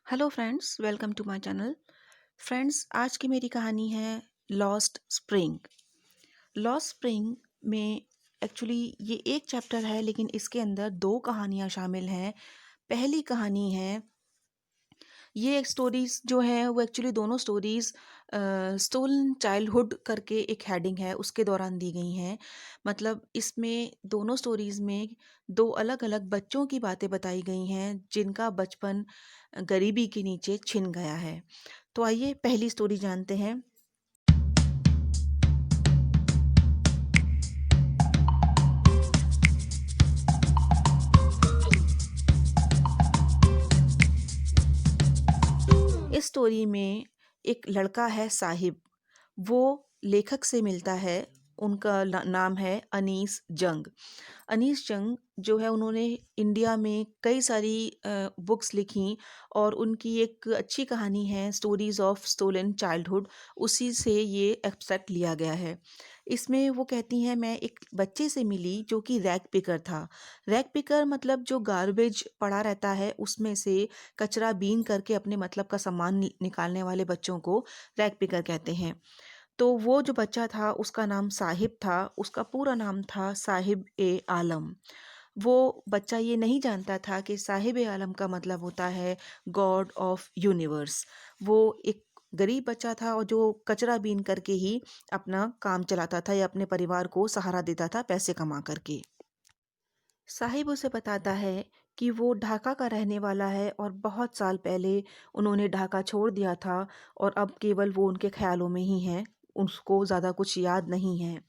Hello friends, welcome to my channel. Friends, आज की मेरी कहानी है लॉस्ट स्प्रिंग। लॉस्ट स्प्रिंग में एक्चुअली ये एक चैप्टर है, लेकिन इसके अंदर दो कहानियाँ शामिल हैं। पहली कहानी है, ये एक स्टोरीज जो है वो एक्चुअली दोनों स्टोरीज स्टोलन चाइल्डहुड करके एक हेडिंग है उसके दौरान दी गई हैं। मतलब इसमें दोनों स्टोरीज में दो अलग अलग बच्चों की बातें बताई गई हैं जिनका बचपन गरीबी के नीचे छिन गया है। तो आइए पहली स्टोरी जानते हैं। इस स्टोरी में एक लड़का है साहिब। वो लेखक से मिलता है। उनका नाम है अनीस जंग। अनीस जंग जो है उन्होंने इंडिया में कई सारी बुक्स लिखी और उनकी एक अच्छी कहानी है स्टोरीज ऑफ स्टोलन चाइल्डहुड। उसी से ये एक्सट्रैक्ट लिया गया है। इसमें वो कहती हैं, मैं एक बच्चे से मिली जो कि रैग पिकर था। रैग पिकर मतलब जो गार्बेज पड़ा रहता है उसमें से कचरा बीन करके अपने मतलब का सामान निकालने वाले बच्चों को रैग पिकर कहते हैं। तो वो जो बच्चा था उसका नाम साहिब था। उसका पूरा नाम था साहिब ए आलम। वो बच्चा ये नहीं जानता था कि साहिब ए आलम का मतलब होता है गॉड ऑफ यूनिवर्स। वो एक गरीब बच्चा था और जो कचरा बीन करके ही अपना काम चलाता था या अपने परिवार को सहारा देता था पैसे कमा करके। साहिब उसे बताता है कि वो ढाका का रहने वाला है और बहुत साल पहले उन्होंने ढाका छोड़ दिया था और अब केवल वो उनके ख्यालों में ही हैं। उसको ज़्यादा कुछ याद नहीं है।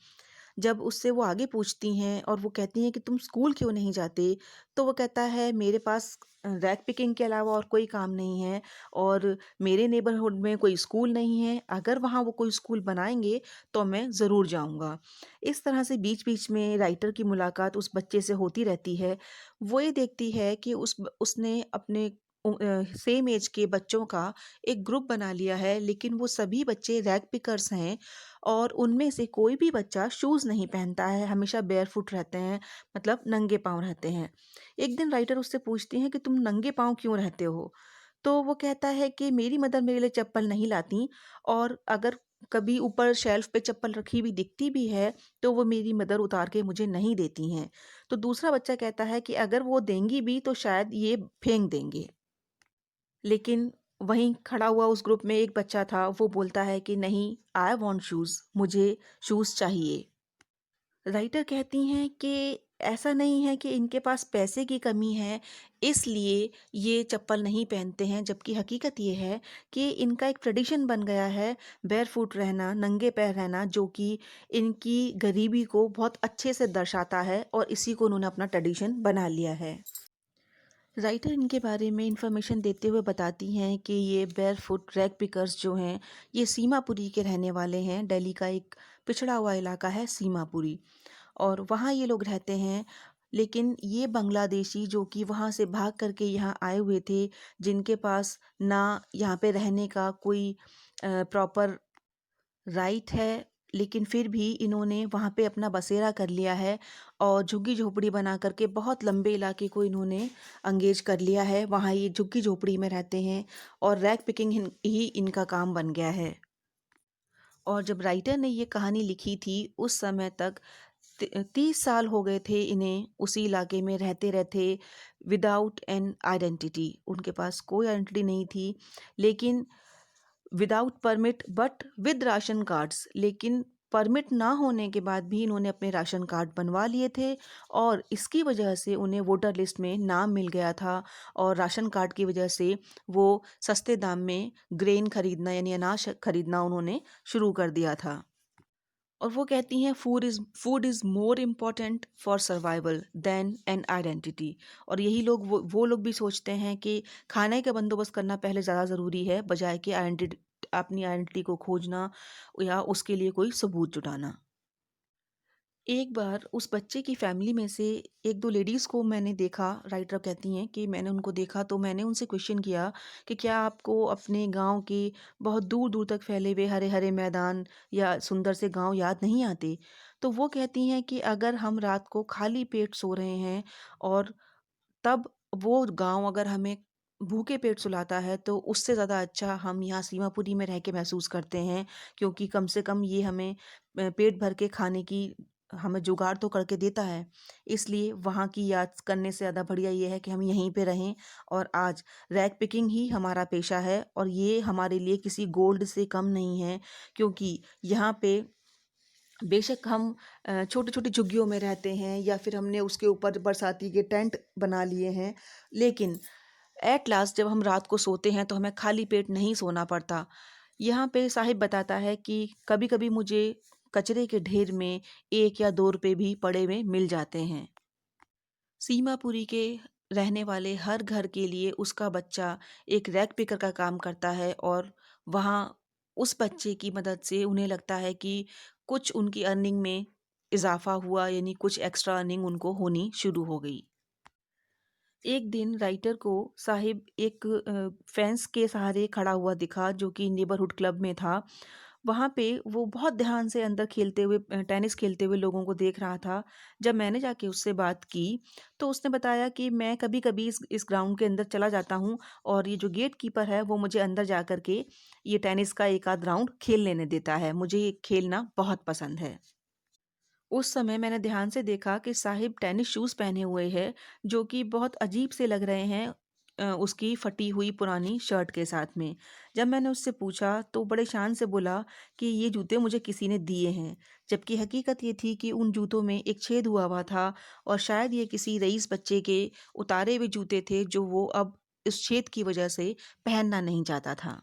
जब उससे वो आगे पूछती हैं और वो कहती हैं कि तुम स्कूल क्यों नहीं जाते, तो वो कहता है मेरे पास रैग पिकिंग के अलावा और कोई काम नहीं है और मेरे नेबरहुड में कोई स्कूल नहीं है। अगर वहाँ वो कोई स्कूल बनाएंगे तो मैं ज़रूर जाऊँगा। इस तरह से बीच बीच में राइटर की मुलाकात उस बच्चे से होती रहती है। वो ये देखती है कि उसने अपने सेम एज के बच्चों का एक ग्रुप बना लिया है, लेकिन वो सभी बच्चे रैग पिकर्स हैं और उनमें से कोई भी बच्चा शूज़ नहीं पहनता है, हमेशा बेयरफुट रहते हैं, मतलब नंगे पाँव रहते हैं। एक दिन राइटर उससे पूछती हैं कि तुम नंगे पाँव क्यों रहते हो? तो वो कहता है कि मेरी मदर मेरे लिए चप्पल नहीं लाती और अगर कभी ऊपर शेल्फ पे चप्पल रखी हुई दिखती भी है तो वो मेरी मदर उतार के मुझे नहीं देती हैं। तो दूसरा बच्चा कहता है कि अगर वो देंगी भी तो शायद ये फेंक देंगे। लेकिन वहीं खड़ा हुआ उस ग्रुप में एक बच्चा था, वो बोलता है कि नहीं, आई वांट शूज़, मुझे शूज़ चाहिए। राइटर कहती हैं कि ऐसा नहीं है कि इनके पास पैसे की कमी है इसलिए ये चप्पल नहीं पहनते हैं, जबकि हकीकत ये है कि इनका एक ट्रेडिशन बन गया है बेयरफुट रहना, नंगे पैर रहना, जो कि इनकी गरीबी को बहुत अच्छे से दर्शाता है और इसी को उन्होंने अपना ट्रेडिशन बना लिया है। राइटर इनके बारे में इंफॉर्मेशन देते हुए बताती हैं कि ये बेयरफुट रैग पिकर्स जो हैं ये सीमापुरी के रहने वाले हैं। दिल्ली का एक पिछड़ा हुआ इलाका है सीमापुरी और वहाँ ये लोग रहते हैं। लेकिन ये बांग्लादेशी जो कि वहाँ से भाग करके यहाँ आए हुए थे, जिनके पास ना यहाँ पे रहने का कोई प्रॉपर राइट है, लेकिन फिर भी इन्होंने वहाँ पे अपना बसेरा कर लिया है और झुग्गी झोपड़ी बना करके बहुत लंबे इलाके को इन्होंने अंगेज कर लिया है। वहाँ ये झुग्गी झोपड़ी में रहते हैं और रैग पिकिंग ही इनका काम बन गया है। और जब राइटर ने ये कहानी लिखी थी उस समय तक 30 साल हो गए थे इन्हें उसी इलाके में रहते रहते, विदाउट एन आइडेंटिटी। उनके पास कोई आइडेंटिटी नहीं थी, लेकिन without permit but with ration cards. लेकिन परमिट ना होने के बाद भी इन्होंने अपने राशन कार्ड बनवा लिए थे और इसकी वजह से उन्हें वोटर लिस्ट में नाम मिल गया था और राशन कार्ड की वजह से वो सस्ते दाम में ग्रेन खरीदना यानी अनाज खरीदना उन्होंने शुरू कर दिया था। और वो कहती हैं food is more important for survival than an identity. और यही लोग वो लोग भी सोचते हैं कि खाने का बंदोबस्त करना पहले ज़्यादा ज़रूरी है बजाय कि आइडेंटिटी, अपनी आइडेंटिटी को खोजना या उसके लिए कोई सबूत जुटाना। एक बार उस बच्चे की फैमिली में से एक दो लेडीज़ को मैंने देखा। राइटर कहती हैं कि मैंने उनको देखा तो मैंने उनसे क्वेश्चन किया कि क्या आपको अपने गांव के बहुत दूर दूर तक फैले हुए हरे हरे मैदान या सुंदर से गांव याद नहीं आते? तो वो कहती हैं कि अगर हम रात को खाली पेट सो रहे हैं और तब वो गांव अगर हमें भूखे पेट सुलाता है तो उससे ज़्यादा अच्छा हम यहाँ सीमापुरी में रह के महसूस करते हैं, क्योंकि कम से कम ये हमें पेट भर के खाने की हमें जुगाड़ तो करके देता है। इसलिए वहाँ की याद करने से ज़्यादा बढ़िया ये है कि हम यहीं पे रहें और आज रैग पिकिंग ही हमारा पेशा है और ये हमारे लिए किसी गोल्ड से कम नहीं है, क्योंकि यहाँ पे बेशक हम छोटे-छोटे झुग्गियों में रहते हैं या फिर हमने उसके ऊपर बरसाती के टेंट बना लिए हैं, लेकिन एट लास्ट जब हम रात को सोते हैं तो हमें खाली पेट नहीं सोना पड़ता। यहाँ पे साहिब बताता है कि कभी-कभी मुझे कचरे के ढेर में 1 या 2 रुपए भी पड़े हुए मिल जाते हैं। सीमापुरी के रहने वाले हर घर के लिए उसका बच्चा एक रैग पिकर का काम करता है और वहाँ उस बच्चे की मदद से उन्हें लगता है कि कुछ उनकी अर्निंग में इज़ाफ़ा हुआ, यानी कुछ एक्स्ट्रा अर्निंग उनको होनी शुरू हो गई। एक दिन राइटर को साहिब एक फेंस के सहारे खड़ा हुआ दिखा जो कि नेबरहुड क्लब में था। वहाँ पे वो बहुत ध्यान से अंदर खेलते हुए टेनिस खेलते हुए लोगों को देख रहा था। जब मैंने जाके उससे बात की तो उसने बताया कि मैं कभी-कभी इस ग्राउंड के अंदर चला जाता हूँ और ये जो गेट कीपर है वो मुझे अंदर जा कर के ये टेनिस का एक आध राउंड खेल लेने देता है। मुझे ये खेलना बहुत पसंद है। उस समय मैंने ध्यान से देखा कि साहिब टेनिस शूज़ पहने हुए है, जो कि बहुत अजीब से लग रहे हैं उसकी फटी हुई पुरानी शर्ट के साथ में। जब मैंने उससे पूछा तो बड़े शान से बोला कि ये जूते मुझे किसी ने दिए हैं, जबकि हकीकत ये थी कि उन जूतों में एक छेद हुआ हुआ था और शायद ये किसी रईस बच्चे के उतारे हुए जूते थे जो वो अब इस छेद की वजह से पहनना नहीं चाहता था।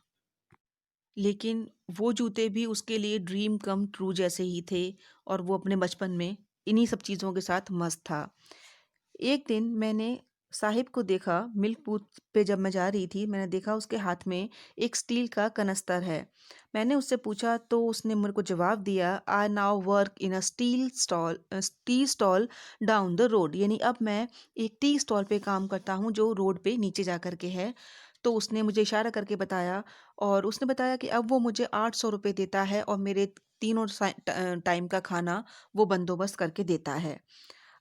लेकिन वो जूते भी उसके लिए ड्रीम कम ट्रू जैसे ही थे और वो अपने बचपन में इन्हीं सब चीज़ों के साथ मस्त था। एक दिन मैंने साहिब को देखा मिल्क बूथ पे जब मैं जा रही थी, मैंने देखा उसके हाथ में एक स्टील का कनस्तर है। मैंने उससे पूछा तो उसने मेरे को जवाब दिया, I now work in a tea stall down the road, यानी अब मैं एक टी स्टॉल पे काम करता हूँ जो रोड पे नीचे जा कर के है। तो उसने मुझे इशारा करके बताया और उसने बताया कि अब वो मुझे 800 रुपये देता है और मेरे तीनों टाइम का खाना वो बंदोबस्त करके देता है।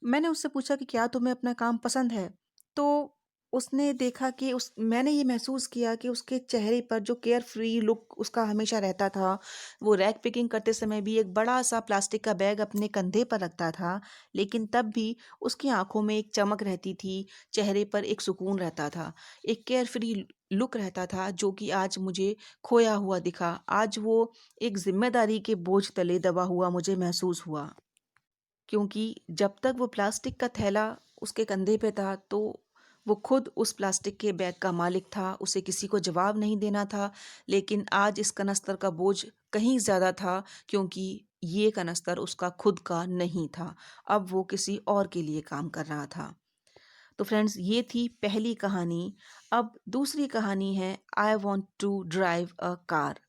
मैंने उससे पूछा कि क्या तुम्हें अपना काम पसंद है? तो उसने देखा कि उस मैंने ये महसूस किया कि उसके चेहरे पर जो केयर फ्री लुक उसका हमेशा रहता था, वो रैक पिकिंग करते समय भी एक बड़ा-सा प्लास्टिक का बैग अपने कंधे पर रखता था, लेकिन तब भी उसकी आँखों में एक चमक रहती थी, चेहरे पर एक सुकून रहता था, एक केयर फ्री लुक रहता था जो कि आज मुझे खोया हुआ दिखा। आज वो एक ज़िम्मेदारी के बोझ तले दबा हुआ मुझे महसूस हुआ। क्योंकि जब तक वो प्लास्टिक का थैला उसके कंधे पे था तो वो खुद उस प्लास्टिक के बैग का मालिक था, उसे किसी को जवाब नहीं देना था। लेकिन आज इस कनस्तर का बोझ कहीं ज़्यादा था, क्योंकि ये कनस्तर उसका खुद का नहीं था। अब वो किसी और के लिए काम कर रहा था। तो फ्रेंड्स, ये थी पहली कहानी। अब दूसरी कहानी है I want to drive a car.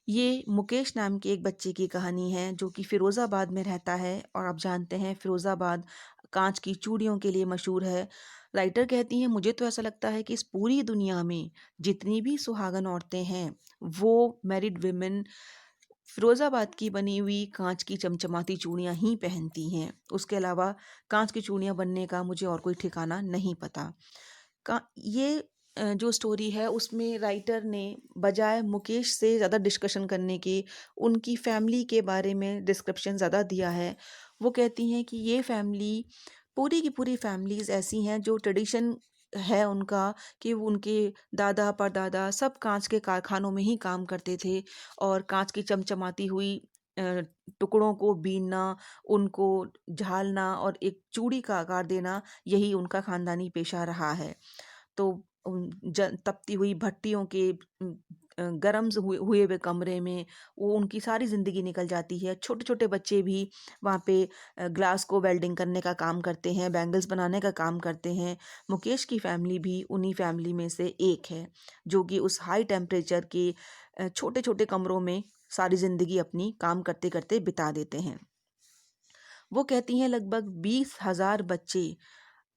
ये मुकेश नाम के एक बच्चे की कहानी है जो कि फ़िरोज़ाबाद में रहता है और आप जानते हैं फ़िरोज़ाबाद कांच की चूड़ियों के लिए मशहूर है। राइटर कहती हैं मुझे तो ऐसा लगता है कि इस पूरी दुनिया में जितनी भी सुहागन औरतें हैं वो मैरिड वुमेन फ़िरोज़ाबाद की बनी हुई कांच की चमचमाती चूड़ियाँ ही पहनती हैं। उसके अलावा कांच की चूड़ियाँ बनने का मुझे और कोई ठिकाना नहीं पता। का ये जो स्टोरी है उसमें राइटर ने बजाय मुकेश से ज़्यादा डिस्कशन करने की उनकी फैमिली के बारे में डिस्क्रिप्शन ज़्यादा दिया है। वो कहती हैं कि ये फैमिली पूरी की पूरी फैमिलीज़ ऐसी हैं जो ट्रेडिशन है उनका कि वो उनके दादा परदादा सब कांच के कारखानों में ही काम करते थे और कांच की चमचमाती हुई अ, टुकड़ों को बीनना, उनको झालना और एक चूड़ी का आकार देना, यही उनका खानदानी पेशा रहा है। तो तपती हुई भट्टियों के गरम से हुए हुए हुए कमरे में वो उनकी सारी ज़िंदगी निकल जाती है। छोटे-छोटे बच्चे भी वहाँ पे ग्लास को वेल्डिंग करने का काम करते हैं, बैंगल्स बनाने का काम करते हैं। मुकेश की फैमिली भी उन्हीं फैमिली में से एक है, जो कि उस हाई टेम्परेचर के छोटे-छोटे कमरों में सारी ज़िंदगी अपनी काम करते-करते बिता देते हैं। वो कहती हैं लगभग 20,000 बच्चे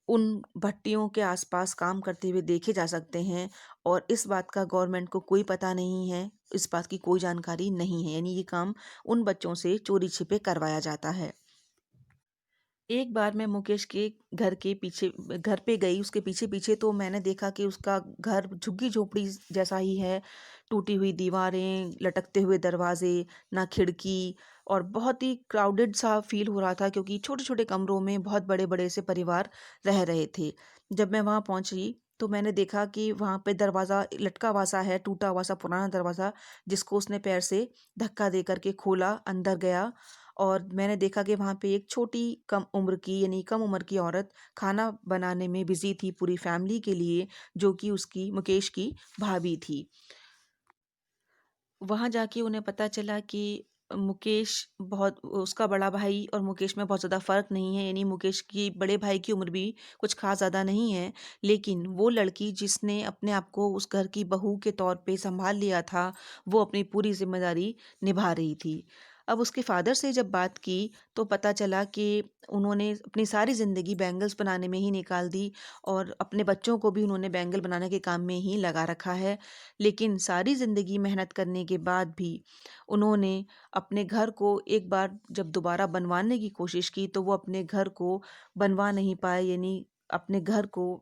उन भट्टियों के आसपास काम करते हुए देखे जा सकते हैं और इस बात का गवर्नमेंट को कोई पता नहीं है, इस बात की कोई जानकारी नहीं है, यानी ये काम उन बच्चों से चोरी छिपे करवाया जाता है। एक बार मैं मुकेश के घर पे गई, उसके पीछे-पीछे तो मैंने देखा कि उसका घर झुग्गी-झोपड़ी जैसा ही है। टूटी हुई दीवारें, लटकते हुए दरवाज़े, ना खिड़की और बहुत ही क्राउडेड सा फ़ील हो रहा था क्योंकि छोटे-छोटे कमरों में बहुत बड़े-बड़े से परिवार रह रहे थे। जब मैं वहाँ पहुँची, तो मैंने देखा कि वहाँ पे दरवाज़ा लटका हुआ सा है, टूटा हुआ सा पुराना दरवाज़ा, जिसको उसने पैर से धक्का दे कर के खोला, अंदर गया और मैंने देखा कि वहाँ पे एक छोटी कम उम्र की यानी कम उम्र की औरत खाना बनाने में बिज़ी थी पूरी फैमिली के लिए, जो कि उसकी मुकेश की भाभी थी। वहाँ जाके उन्हें पता चला कि मुकेश बहुत उसका बड़ा भाई और मुकेश में बहुत ज़्यादा फ़र्क नहीं है, यानी मुकेश की बड़े भाई की उम्र भी कुछ ख़ास ज़्यादा नहीं है। लेकिन वो लड़की जिसने अपने आप को उस घर की बहू के तौर पे सँभाल लिया था, वो अपनी पूरी ज़िम्मेदारी निभा रही थी। अब उसके फ़ादर से जब बात की, तो पता चला कि उन्होंने अपनी सारी ज़िंदगी बैंगल्स बनाने में ही निकाल दी और अपने बच्चों को भी उन्होंने बैंगल बनाने के काम में ही लगा रखा है। लेकिन सारी ज़िंदगी मेहनत करने के बाद भी उन्होंने अपने घर को एक बार जब दोबारा बनवाने की कोशिश की, तो वो अपने घर को बनवा नहीं पाए, यानी अपने घर को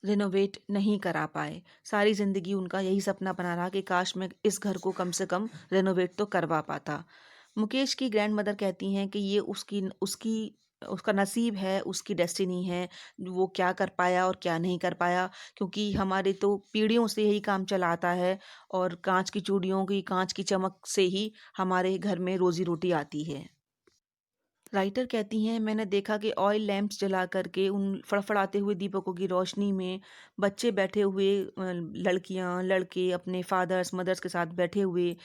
रिनोवेट नहीं करा पाए। सारी ज़िंदगी उनका यही सपना बना रहा कि काश मैं इस घर को कम से कम रिनोवेट तो करवा पाता। मुकेश की ग्रैंडमदर कहती हैं कि ये उसकी उसकी उसका नसीब है, उसकी डेस्टिनी है, वो क्या कर पाया और क्या नहीं कर पाया, क्योंकि हमारे तो पीढ़ियों से यही काम चला आता है और काँच की चूड़ियों की काँच की चमक से ही हमारे घर में रोज़ी-रोटी आती है। राइटर कहती हैं, मैंने देखा कि ऑयल लैंप्स जला करके उन फड़फड़ाते हुए दीपकों की रोशनी में बच्चे बैठे हुए, लड़कियां लड़के अपने फादर्स मदर्स के साथ बैठे हुए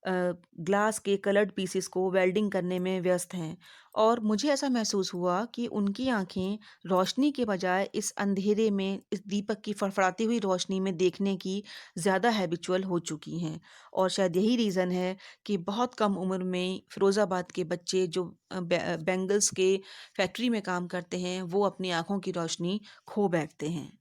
ग्लास के कलर्ड पीसेस को वेल्डिंग करने में व्यस्त हैं और मुझे ऐसा महसूस हुआ कि उनकी आंखें रोशनी के बजाय इस अंधेरे में इस दीपक की फड़फड़ाती हुई रोशनी में देखने की ज़्यादा हैबिचुअल हो चुकी हैं और शायद यही रीज़न है कि बहुत कम उम्र में फिरोज़ाबाद के बच्चे जो बैंगल्स के फैक्ट्री में काम करते हैं, वो अपनी आँखों की रोशनी खो बैठते हैं।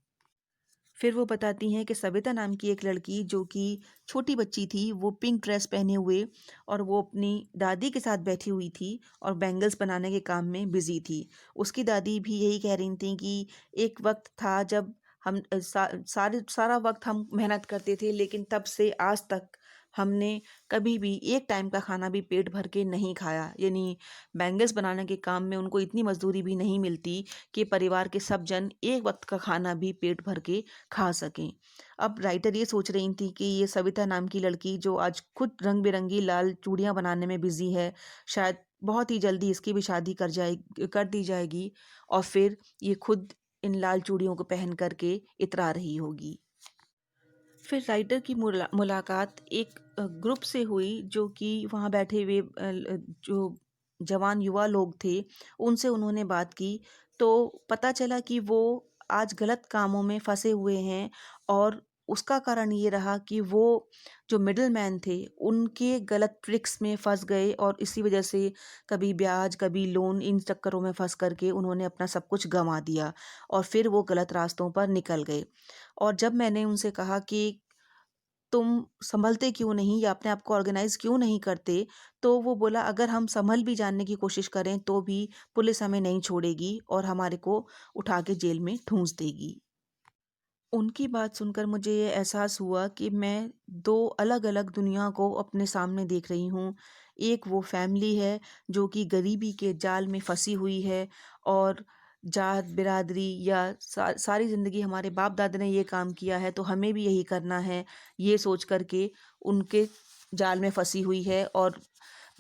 फिर वो बताती हैं कि सविता नाम की एक लड़की जो कि छोटी बच्ची थी, वो पिंक ड्रेस पहने हुए और वो अपनी दादी के साथ बैठी हुई थी और बैंगल्स बनाने के काम में बिज़ी थी। उसकी दादी भी यही कह रही थीं कि एक वक़्त था जब सारा वक़्त हम मेहनत करते थे, लेकिन तब से आज तक हमने कभी भी एक टाइम का खाना भी पेट भर के नहीं खाया। यानी बैंगल्स बनाने के काम में उनको इतनी मज़दूरी भी नहीं मिलती कि परिवार के सब जन एक वक़्त का खाना भी पेट भर के खा सकें। अब राइटर ये सोच रही थी कि ये सविता नाम की लड़की जो आज खुद रंग-बिरंगी लाल चूड़ियाँ बनाने में बिज़ी है, शायद बहुत ही जल्दी इसकी भी शादी कर दी जाएगी और फिर ये खुद इन लाल चूड़ियों को पहन कर के इतरा रही होगी। फिर राइटर की मुलाकात एक ग्रुप से हुई जो कि वहाँ बैठे हुए जो जवान युवा लोग थे, उनसे उन्होंने बात की, तो पता चला कि वो आज गलत कामों में फंसे हुए हैं और उसका कारण ये रहा कि वो जो मिडलमैन थे, उनके गलत ट्रिक्स में फंस गए और इसी वजह से कभी ब्याज, कभी लोन, इन चक्करों में फंस करके उन्होंने अपना सब कुछ गंवा दिया और फिर वो गलत रास्तों पर निकल गए। और जब मैंने उनसे कहा कि तुम संभलते क्यों नहीं या अपने आप को ऑर्गेनाइज क्यों नहीं करते, तो वो बोला अगर हम संभल भी जानने की कोशिश करें तो भी पुलिस हमें नहीं छोड़ेगी और हमारे को उठा के जेल में ठूंस देगी। उनकी बात सुनकर मुझे ये एहसास हुआ कि मैं 2 अलग-अलग दुनिया को अपने सामने देख रही हूँ। एक वो फैमिली है जो कि गरीबी के जाल में फँसी हुई है और जात बिरादरी या सारी ज़िंदगी हमारे बाप-दादा ने ये काम किया है तो हमें भी यही करना है, ये सोच कर के उनके जाल में फँसी हुई है और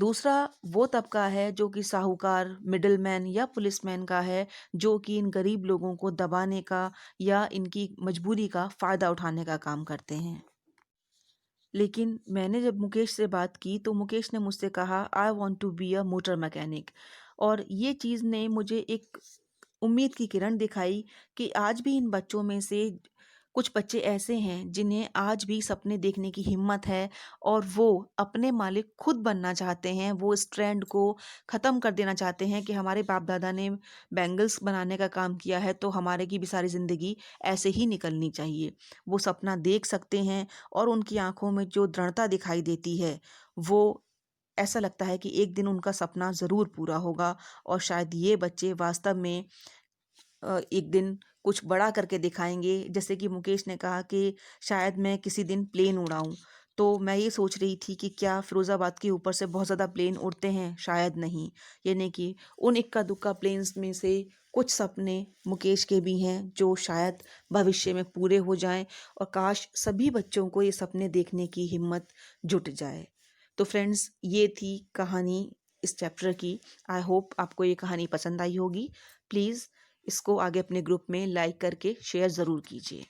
दूसरा वो तबका है जो कि साहूकार, मिडलमैन या पुलिसमैन का है, जो कि इन गरीब लोगों को दबाने का या इनकी मजबूरी का फ़ायदा उठाने का काम करते हैं। लेकिन मैंने जब मुकेश से बात की तो मुकेश ने मुझसे कहा I want to be a motor mechanic और ये चीज़ ने मुझे एक उम्मीद की किरण दिखाई कि आज भी इन बच्चों में से कुछ बच्चे ऐसे हैं जिन्हें आज भी सपने देखने की हिम्मत है और वो अपने मालिक खुद बनना चाहते हैं। वो इस ट्रेंड को ख़त्म कर देना चाहते हैं कि हमारे बाप दादा ने बैंगल्स बनाने का काम किया है तो हमारे की भी सारी ज़िंदगी ऐसे ही निकलनी चाहिए। वो सपना देख सकते हैं और उनकी आँखों में जो दृढ़ता दिखाई देती है वो ऐसा लगता है कि एक दिन उनका सपना ज़रूर पूरा होगा और शायद ये बच्चे वास्तव में एक दिन कुछ बड़ा करके दिखाएँगे। जैसे कि मुकेश ने कहा कि शायद मैं किसी दिन प्लेन उड़ाऊँ। तो मैं ये सोच रही थी कि क्या फ़िरोज़ाबाद के ऊपर से बहुत ज़्यादा प्लेन उड़ते हैं? शायद नहीं। यानी कि उन इक्का-दुक्का प्लेन्स में से कुछ सपने मुकेश के भी हैं जो शायद भविष्य में पूरे हो जाएँ और काश सभी बच्चों को ये सपने देखने की हिम्मत जुट जाए। तो फ्रेंड्स, ये थी कहानी इस चैप्टर की। आई होप आपको ये कहानी पसंद आई होगी। प्लीज़ इसको आगे अपने ग्रुप में लाइक करके शेयर ज़रूर कीजिए।